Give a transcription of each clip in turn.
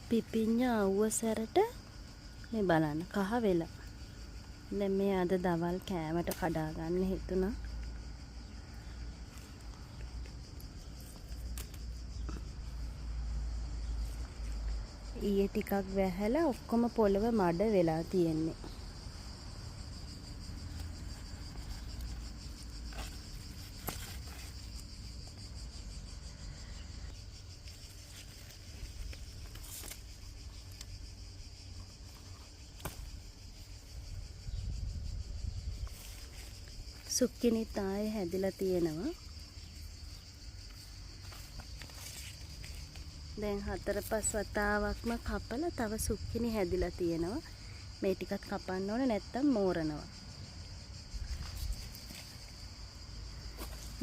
පිපිඤ්ඤා අවුව සැරට මේ බලන්න කහ වෙලා. දැන් මේ අද දවල් කෑමට කඩා ගන්න හිතුණා. ඊයේ ටිකක් වැහැලා ඔක්කොම පොළව මඩ වෙලා තියෙන්නේ. සුක්කිනිත් ආයේ හැදිලා තියෙනවා. දැන් 4-5 වතාවක්ම කපලා තව සුක්කිනි හැදිලා තියෙනවා. මේ ටිකත් කපන්න ඕනේ නැත්තම් මෝරනවා.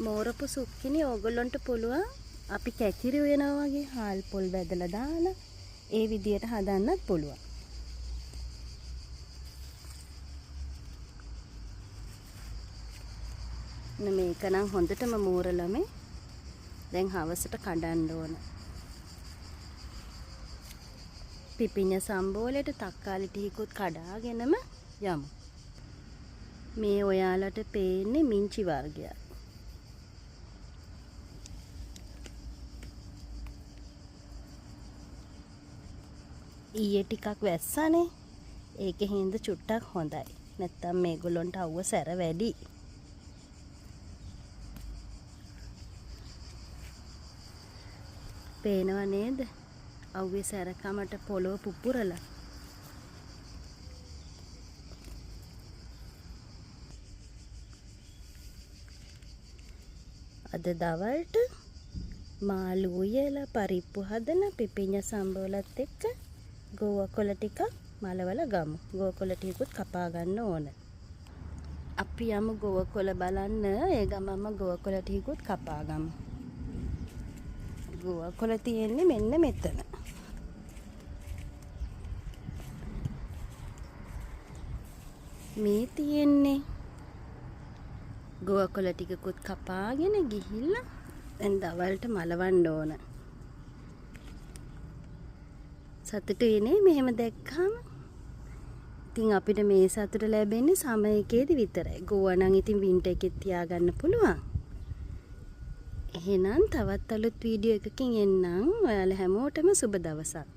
මෝරපු සුක්කිනි ඕගොල්ලන්ට පුළුවන් අපි කැකිරි වෙනවා වගේ හාල් පොල් බැදලා දාලා ඒ විදියට හදන්නත් පුළුවන්. මේක නම් හොඳටම මෝරලම දැන් හවසට කඩන්න ඕන. පිපිඤ්ඤා සම්බෝලයට තක්කාලි ටිකකුත් කඩාගෙනම යමු. මේ ඔයාලට පේන්නේ මිංචි වර්ගයක්. ඊයේ ටිකක් වැස්සනේ. ඒකේ හින්දා චුට්ටක් හොඳයි. නැත්තම් මේගොල්ලන්ට අවුව සැර වැඩි. පේනව නේද? අවුවේ සැරකමට පොළොව පුපුරලා. අද දවල්ට මාළු උයලා පරිප්පු හදලා පිපිඤ්ඤා සම්බෝලත් එක්ක ගෝවකොළ ටික මලවල ගමු. ගෝවකොළ ටිකකුත් කපා ගන්න ඕන. අපි යමු ගෝවකොළ බලන්න. ඒ ගමම ගෝවකොළ ටිකකුත් කපා ගමු. ගෝවකොළ තියෙන්නේ මෙන්න මෙතන. මේ තියෙන්නේ ගෝවකොළ ටිකකුත් කපාගෙන ගිහිල්ලා දැන් දවල්ට මලවන්න ඕන. සතුටුයිනේ මෙහෙම දැක්කම. ඉතින් අපිට මේ සතුට ලැබෙන්නේ සමයකේදී විතරයි. ගෝවා නම් ඉතින් වින්ටර් එකෙත් තියාගන්න පුළුවන්. එහෙනම් තවත් අලුත් වීඩියෝ එකකින් එන්නම්. ඔයාලා හැමෝටම සුබ දවසක්.